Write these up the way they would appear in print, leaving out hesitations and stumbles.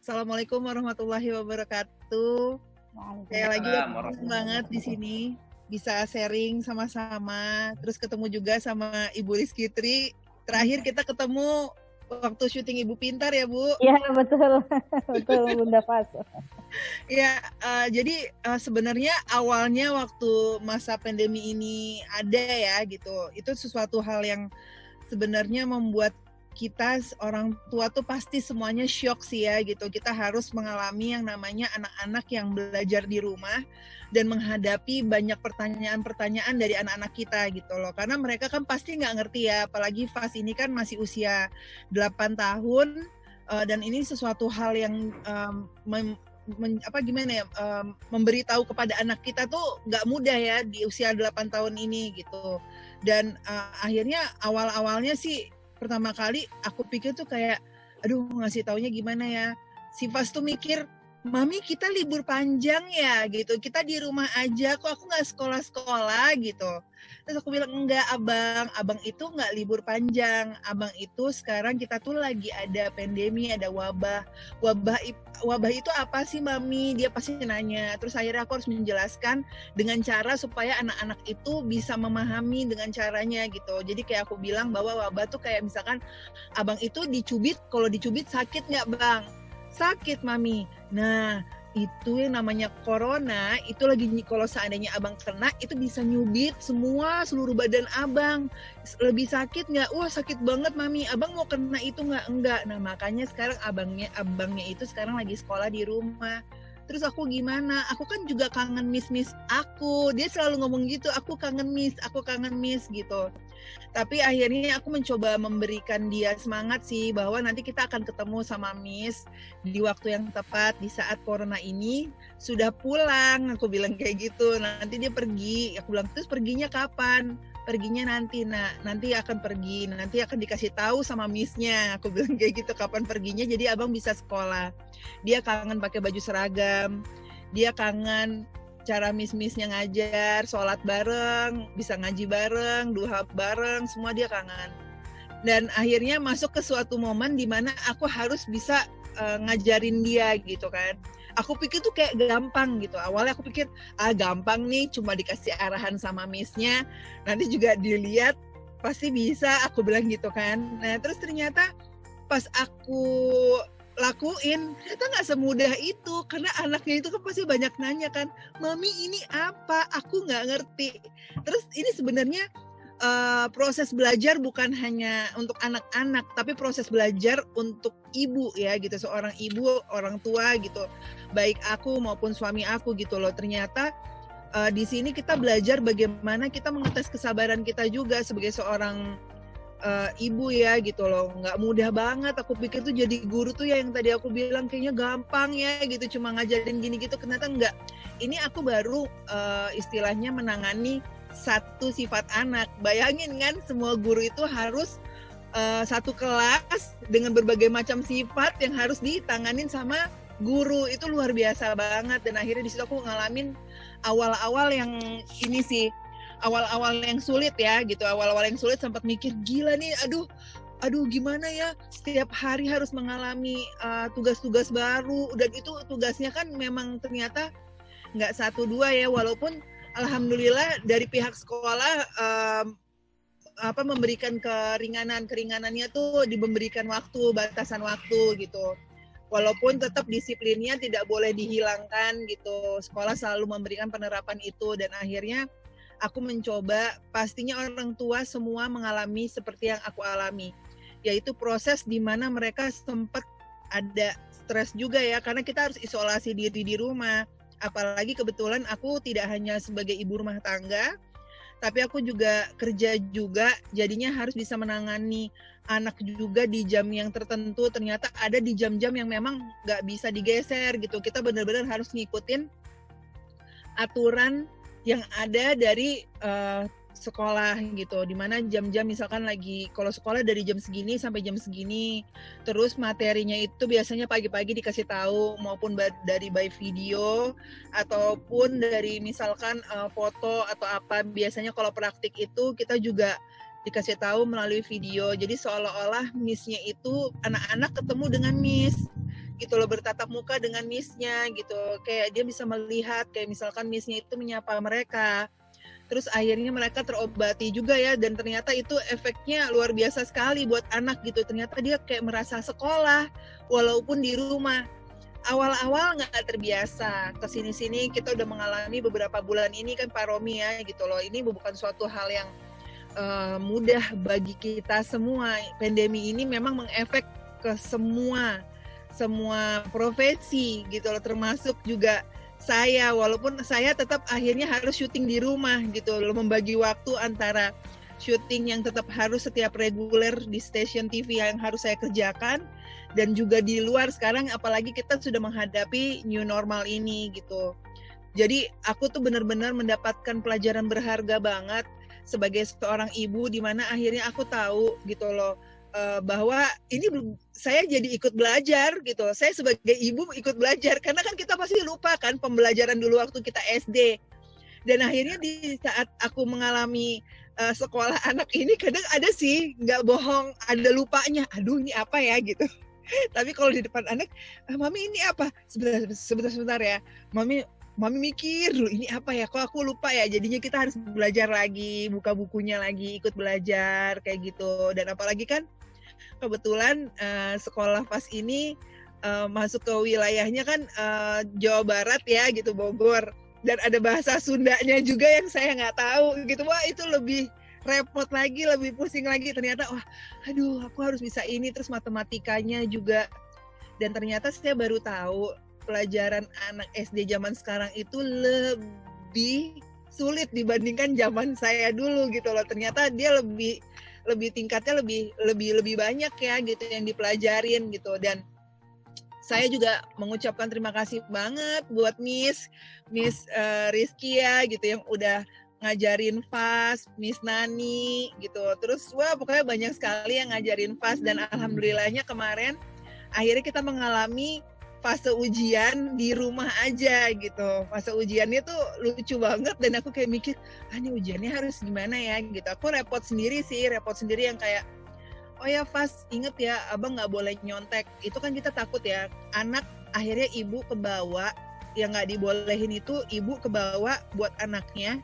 Assalamualaikum warahmatullahi wabarakatuh. Saya lagi Waalaikumsalam senang warahmatullahi banget di sini bisa sharing sama-sama, terus ketemu juga sama Ibu Rizky Tri. Terakhir kita ketemu waktu syuting Ibu Pintar ya, Bu? Iya, betul. Betul, Bunda Fas. Ya, jadi sebenarnya awalnya waktu masa pandemi ini ada ya gitu, itu sesuatu hal yang sebenarnya membuat kita orang tua tuh pasti semuanya syok sih ya gitu. Kita harus mengalami yang namanya anak-anak yang belajar di rumah dan menghadapi banyak pertanyaan-pertanyaan dari anak-anak kita gitu loh. Karena mereka kan pasti nggak ngerti ya, apalagi Fas ini kan masih usia 8 tahun dan ini sesuatu hal yang memberitahu kepada anak kita tuh nggak mudah ya di usia 8 tahun ini gitu. Dan akhirnya awal-awalnya sih pertama kali aku pikir tuh kayak aduh ngasih taunya gimana ya. Si Fas tuh mikir, Mami kita libur panjang ya gitu, kita di rumah aja kok, aku nggak sekolah-sekolah gitu. Terus aku bilang enggak abang itu nggak libur panjang, abang itu sekarang kita tuh lagi ada pandemi, ada wabah itu apa sih Mami, dia pasti nanya. Terus akhirnya aku harus menjelaskan dengan cara supaya anak-anak itu bisa memahami dengan caranya gitu. Jadi kayak aku bilang bahwa wabah tuh kayak misalkan abang itu dicubit, kalau dicubit sakit nggak bang? Sakit Mami. Nah itu yang namanya corona, itu lagi kalau seandainya abang kena itu bisa nyubit semua seluruh badan abang. Lebih sakit nggak? Wah sakit banget Mami, abang mau kena itu nggak? Enggak. Nah makanya sekarang abangnya itu sekarang lagi sekolah di rumah. Terus aku gimana? Aku kan juga kangen miss aku. Dia selalu ngomong gitu, aku kangen miss gitu. Tapi akhirnya aku mencoba memberikan dia semangat sih bahwa nanti kita akan ketemu sama Miss di waktu yang tepat di saat corona ini sudah pulang. Aku bilang kayak gitu. Nanti dia pergi. Aku bilang terus perginya kapan? Perginya nanti. Nah, nanti akan pergi. Nanti akan dikasih tahu sama Miss-nya. Aku bilang kayak gitu kapan perginya. Jadi abang bisa sekolah. Dia kangen pakai baju seragam. Dia kangen cara miss-missnya ngajar, sholat bareng, bisa ngaji bareng, duha bareng, semua dia kangen. Dan akhirnya masuk ke suatu momen di mana aku harus bisa ngajarin dia gitu kan. Aku pikir tuh kayak gampang gitu. Awalnya aku pikir gampang nih, cuma dikasih arahan sama miss-nya, nanti juga dilihat pasti bisa, aku bilang gitu kan. Nah terus ternyata pas aku lakuin, ternyata nggak semudah itu, karena anaknya itu kan pasti banyak nanya kan, Mami ini apa? Aku nggak ngerti. Terus ini sebenarnya proses belajar bukan hanya untuk anak-anak, tapi proses belajar untuk ibu ya gitu, seorang ibu, orang tua gitu, baik aku maupun suami aku gitu loh. Ternyata di sini kita belajar bagaimana kita mengetes kesabaran kita juga sebagai seorang ibu ya gitu loh. Nggak mudah banget. Aku pikir tuh jadi guru tuh ya yang tadi aku bilang kayaknya gampang ya gitu, cuma ngajarin gini gitu, ternyata enggak. Ini aku baru istilahnya menangani satu sifat anak. Bayangin kan semua guru itu harus satu kelas dengan berbagai macam sifat yang harus ditanganin sama guru. Itu luar biasa banget. Dan akhirnya di situ aku ngalamin awal-awal yang ini sih, awal-awal yang sulit ya gitu, awal-awal yang sulit sempat mikir gila nih, aduh gimana ya, setiap hari harus mengalami tugas-tugas baru, dan itu tugasnya kan memang ternyata nggak 1-2 ya, walaupun alhamdulillah dari pihak sekolah memberikan keringanannya tuh diberikan waktu, batasan waktu gitu. Walaupun tetap disiplinnya tidak boleh dihilangkan gitu, sekolah selalu memberikan penerapan itu. Dan akhirnya aku mencoba, pastinya orang tua semua mengalami seperti yang aku alami, yaitu proses di mana mereka sempat ada stres juga ya, karena kita harus isolasi diri di rumah. Apalagi kebetulan aku tidak hanya sebagai ibu rumah tangga, tapi aku juga kerja juga, jadinya harus bisa menangani anak juga di jam yang tertentu. Ternyata ada di jam-jam yang memang nggak bisa digeser gitu, kita benar-benar harus ngikutin aturan yang ada dari sekolah gitu, dimana jam-jam misalkan lagi kalau sekolah dari jam segini sampai jam segini, terus materinya itu biasanya pagi-pagi dikasih tahu, maupun dari by video ataupun dari misalkan foto atau apa. Biasanya kalau praktik itu kita juga dikasih tahu melalui video, jadi seolah-olah miss-nya itu anak-anak ketemu dengan miss. gitu loh, bertatap muka dengan miss-nya gitu. Kayak dia bisa melihat kayak misalkan miss-nya itu menyapa mereka. Terus akhirnya mereka terobati juga ya, dan ternyata itu efeknya luar biasa sekali buat anak gitu. Ternyata dia kayak merasa sekolah walaupun di rumah. Awal-awal nggak terbiasa, kesini-sini kita udah mengalami beberapa bulan ini kan Pak Romi ya gitu loh. Ini bukan suatu hal yang mudah bagi kita semua. Pandemi ini memang mengefek ke semua profesi gitu loh, termasuk juga saya, walaupun saya tetap akhirnya harus syuting di rumah gitu loh, membagi waktu antara syuting yang tetap harus setiap reguler di stasiun TV yang harus saya kerjakan, dan juga di luar sekarang apalagi kita sudah menghadapi new normal ini gitu. Jadi aku tuh benar-benar mendapatkan pelajaran berharga banget sebagai seorang ibu, di mana akhirnya aku tahu gitu loh, bahwa ini saya jadi ikut belajar gitu. Saya sebagai ibu ikut belajar karena kan kita pasti lupa kan pembelajaran dulu waktu kita SD. Dan akhirnya di saat aku mengalami sekolah anak ini, kadang ada sih, nggak bohong, ada lupanya. Aduh ini apa ya gitu. Tapi kalau di depan anak, mami ini apa? Sebentar ya. Mami mikir dulu ini apa ya, kok aku lupa ya. Jadinya kita harus belajar lagi, buka bukunya lagi, ikut belajar kayak gitu. Dan apalagi kan kebetulan sekolah pas ini masuk ke wilayahnya kan Jawa Barat ya gitu, Bogor, dan ada bahasa Sundanya juga yang saya nggak tahu gitu. Wah itu lebih repot lagi, lebih pusing lagi. Ternyata wah aduh aku harus bisa ini, terus matematikanya juga. Dan ternyata saya baru tahu pelajaran anak SD zaman sekarang itu lebih sulit dibandingkan zaman saya dulu gitu loh. Ternyata dia lebih tingkatnya lebih banyak ya gitu yang dipelajarin gitu. Dan saya juga mengucapkan terima kasih banget buat Miss Rizky ya gitu, yang udah ngajarin FAS, Miss Nani gitu. Terus wah pokoknya banyak sekali yang ngajarin FAS, dan alhamdulillahnya kemarin akhirnya kita mengalami fase ujian di rumah aja gitu. Fase ujiannya tuh lucu banget, dan aku kayak mikir, ini ujiannya harus gimana ya gitu. Aku repot sendiri yang kayak, oh ya Fas, inget ya abang nggak boleh nyontek. Itu kan kita takut ya, anak akhirnya ibu kebawa, yang nggak dibolehin itu ibu kebawa buat anaknya.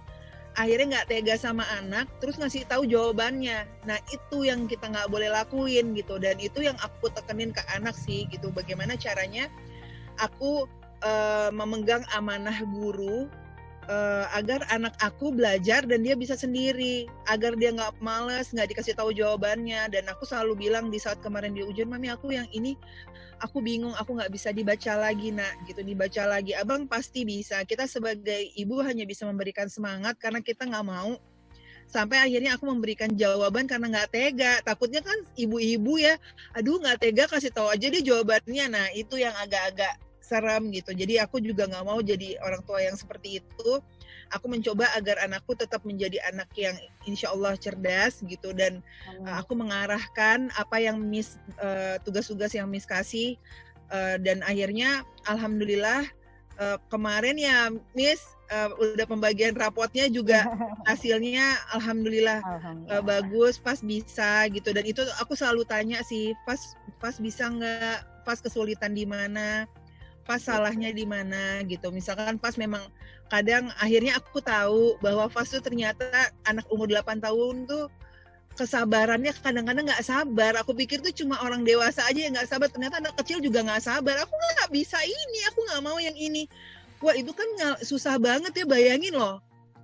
Akhirnya nggak tega sama anak, terus ngasih tahu jawabannya. Nah itu yang kita nggak boleh lakuin gitu, dan itu yang aku tekenin ke anak sih gitu. Bagaimana caranya aku memegang amanah guru agar anak aku belajar dan dia bisa sendiri, agar dia nggak malas, nggak dikasih tahu jawabannya. Dan aku selalu bilang di saat kemarin di ujian, mami aku yang ini aku bingung, aku nggak bisa dibaca lagi nak gitu, dibaca lagi. Abang pasti bisa. Kita sebagai ibu hanya bisa memberikan semangat karena kita nggak mau sampai akhirnya aku memberikan jawaban karena nggak tega. Takutnya kan ibu-ibu ya, aduh nggak tega kasih tahu aja dia jawabannya. Nah itu yang agak-agak serem gitu. Jadi aku juga nggak mau jadi orang tua yang seperti itu. Aku mencoba agar anakku tetap menjadi anak yang insya Allah cerdas gitu, dan aku mengarahkan apa yang tugas-tugas yang Miss kasih, dan akhirnya alhamdulillah kemarin ya Miss udah pembagian rapotnya juga hasilnya alhamdulillah bagus, pas bisa gitu. Dan itu aku selalu tanya sih, pas bisa nggak, pas kesulitan di mana, pas salahnya di mana gitu. Misalkan pas memang kadang akhirnya aku tahu bahwa Fas tuh ternyata anak umur 8 tahun tuh kesabarannya kadang-kadang nggak sabar. Aku pikir tuh cuma orang dewasa aja yang nggak sabar, ternyata anak kecil juga nggak sabar. Aku nggak bisa ini, aku nggak mau yang ini. Wah itu kan susah banget ya, bayangin loh.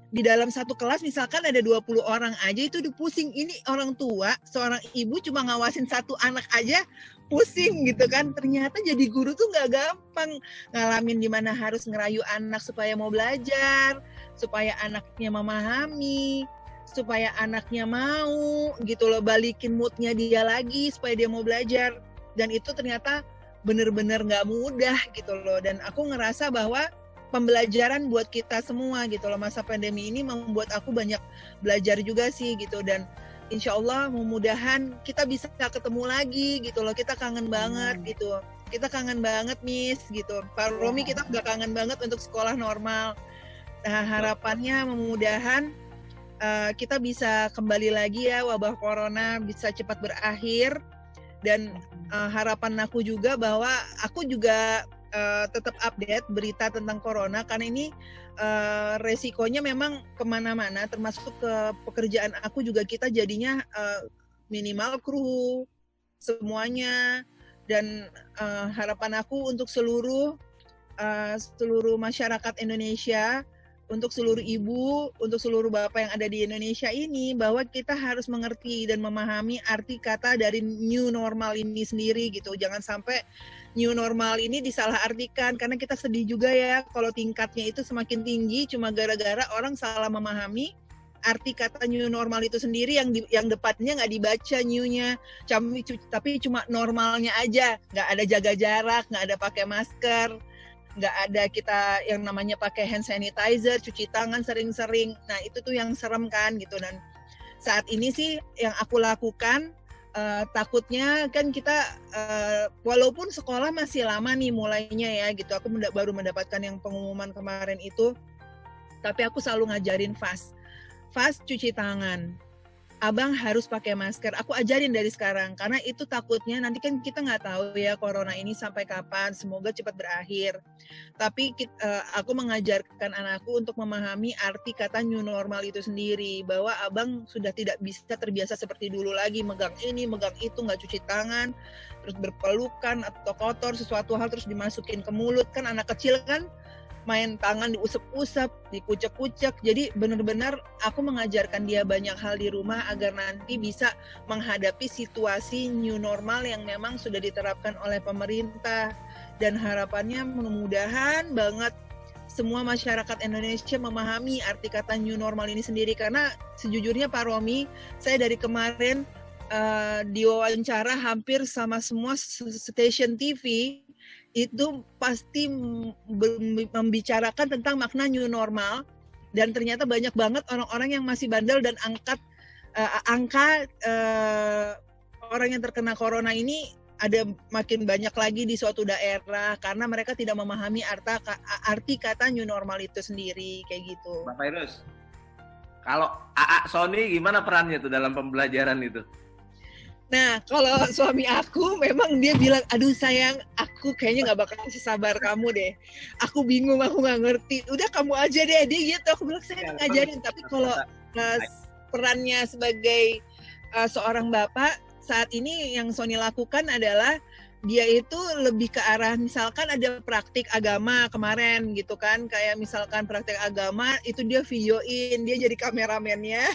Di dalam satu kelas misalkan ada 20 orang aja itu udah pusing. Ini orang tua, seorang ibu cuma ngawasin satu anak aja pusing gitu kan. Ternyata jadi guru tuh nggak gampang, ngalamin dimana harus ngerayu anak supaya mau belajar, supaya anaknya memahami, supaya anaknya mau gitu loh, balikin moodnya dia lagi supaya dia mau belajar. Dan itu ternyata bener-bener nggak mudah gitu loh. Dan aku ngerasa bahwa pembelajaran buat kita semua gitu loh. Masa pandemi ini membuat aku banyak belajar juga sih gitu. Dan insya Allah mudah-mudahan kita bisa ketemu lagi gitu loh. Kita kangen banget gitu. Kita kangen banget Miss gitu. Pak Romi kita udah kangen banget untuk sekolah normal. Nah harapannya mudah-mudahan kita bisa kembali lagi ya, wabah corona bisa cepat berakhir. Dan harapan aku juga bahwa aku juga tetap update berita tentang corona, karena ini resikonya memang kemana-mana, termasuk ke pekerjaan aku juga, kita jadinya minimal kru semuanya. Dan harapan aku untuk seluruh masyarakat Indonesia, untuk seluruh ibu, untuk seluruh bapak yang ada di Indonesia ini, bahwa kita harus mengerti dan memahami arti kata dari new normal ini sendiri gitu. Jangan sampai new normal ini disalahartikan, karena kita sedih juga ya kalau tingkatnya itu semakin tinggi cuma gara-gara orang salah memahami arti kata new normal itu sendiri, yang depannya nggak dibaca new-nya, tapi cuma normalnya aja, nggak ada jaga jarak, nggak ada pakai masker, nggak ada kita yang namanya pakai hand sanitizer, cuci tangan sering-sering. Nah itu tuh yang serem kan gitu. Dan saat ini sih yang aku lakukan, takutnya kan kita walaupun sekolah masih lama nih mulainya ya gitu, aku baru mendapatkan yang pengumuman kemarin itu, tapi aku selalu ngajarin fast cuci tangan, abang harus pakai masker. Aku ajarin dari sekarang, karena itu takutnya nanti kan kita nggak tahu ya corona ini sampai kapan, semoga cepat berakhir. Tapi aku mengajarkan anakku untuk memahami arti kata new normal itu sendiri, bahwa abang sudah tidak bisa terbiasa seperti dulu lagi, megang ini, megang itu, nggak cuci tangan, terus berpelukan atau kotor, sesuatu hal terus dimasukin ke mulut. Kan anak kecil kan main tangan diusap-usap, dikucek-kucek. Jadi benar-benar aku mengajarkan dia banyak hal di rumah agar nanti bisa menghadapi situasi new normal yang memang sudah diterapkan oleh pemerintah. Dan harapannya mudah-mudahan banget semua masyarakat Indonesia memahami arti kata new normal ini sendiri. Karena sejujurnya Pak Romi, saya dari kemarin diwawancara hampir sama semua stasiun TV, itu pasti membicarakan tentang makna new normal, dan ternyata banyak banget orang-orang yang masih bandel dan angka orang yang terkena corona ini ada makin banyak lagi di suatu daerah karena mereka tidak memahami arti kata new normal itu sendiri kayak gitu. Mbak Fairuz, kalau AA Sony gimana perannya tuh dalam pembelajaran itu? Nah, kalau suami aku memang dia bilang, aduh sayang, aku kayaknya nggak bakal sesabar kamu deh. Aku bingung, aku nggak ngerti. Udah kamu aja deh, dia gitu. Aku bilang, saya ngajarin. Tapi kalau perannya sebagai seorang bapak, saat ini yang Sony lakukan adalah dia itu lebih ke arah, misalkan ada praktik agama kemarin gitu kan, kayak misalkan praktik agama itu dia videoin, dia jadi kameramennya.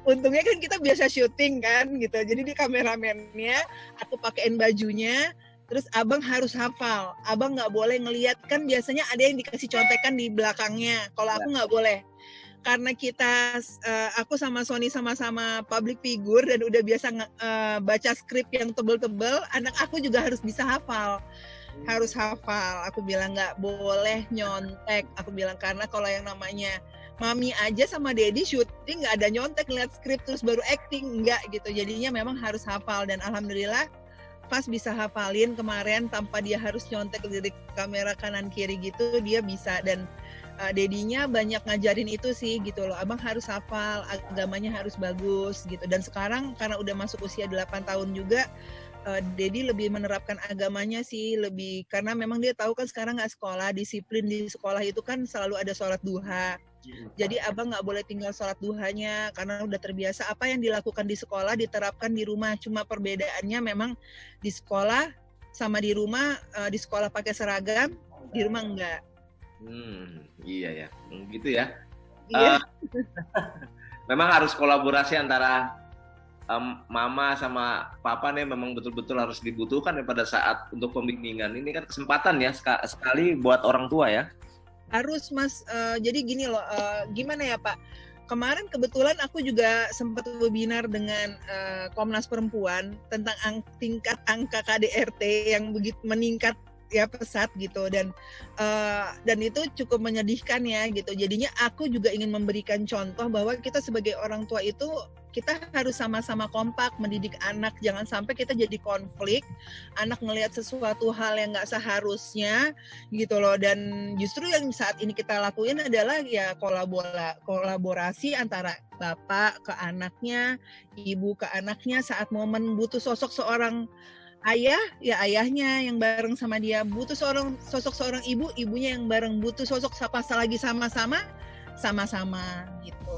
Untungnya kan kita biasa syuting kan gitu, jadi dia kameramennya, aku pakein bajunya, terus abang harus hafal, abang nggak boleh ngelihat, kan biasanya ada yang dikasih contekan di belakangnya, kalau aku nggak boleh. Karena aku sama Sony sama-sama public figure dan udah biasa baca skrip yang tebel-tebel, anak aku juga harus bisa hafal. Harus hafal. Aku bilang nggak boleh nyontek. Aku bilang karena kalau yang namanya mami aja sama daddy syuting nggak ada nyontek, lihat skrip terus baru acting, nggak gitu. Jadinya memang harus hafal, dan alhamdulillah pas bisa hafalin kemarin tanpa dia harus nyontek dari kamera kanan kiri gitu, dia bisa. Dan dedinya banyak ngajarin itu sih gitu loh, abang harus hafal, agamanya harus bagus gitu. Dan sekarang karena udah masuk usia 8 tahun juga, Dedi lebih menerapkan agamanya sih, lebih, karena memang dia tahu kan sekarang nggak sekolah, disiplin di sekolah itu kan selalu ada sholat duha. Jadi abang nggak boleh tinggal sholat duhanya karena udah terbiasa apa yang dilakukan di sekolah diterapkan di rumah. Cuma perbedaannya memang di sekolah sama di rumah, di sekolah pakai seragam, di rumah enggak. Iya ya, gitu ya. Iya. Memang harus kolaborasi antara mama sama papa nih, memang betul-betul harus dibutuhkan ya pada saat untuk pembimbingan. Ini kan kesempatan ya sekali buat orang tua ya. Harus Mas, jadi gini loh, gimana ya Pak, kemarin kebetulan aku juga sempat webinar dengan Komnas Perempuan tentang tingkat angka KDRT yang begitu meningkat ya pesat gitu, dan itu cukup menyedihkan ya gitu. Jadinya aku juga ingin memberikan contoh bahwa kita sebagai orang tua itu kita harus sama-sama kompak mendidik anak, jangan sampai kita jadi konflik, anak ngelihat sesuatu hal yang nggak seharusnya gitu loh. Dan justru yang saat ini kita lakuin adalah ya kolaborasi antara bapak ke anaknya, ibu ke anaknya saat momen butuh sosok seorang ayah ya ayahnya yang bareng sama dia, butuh sosok seorang ibu, ibunya yang bareng, butuh sosok lagi sama-sama gitu.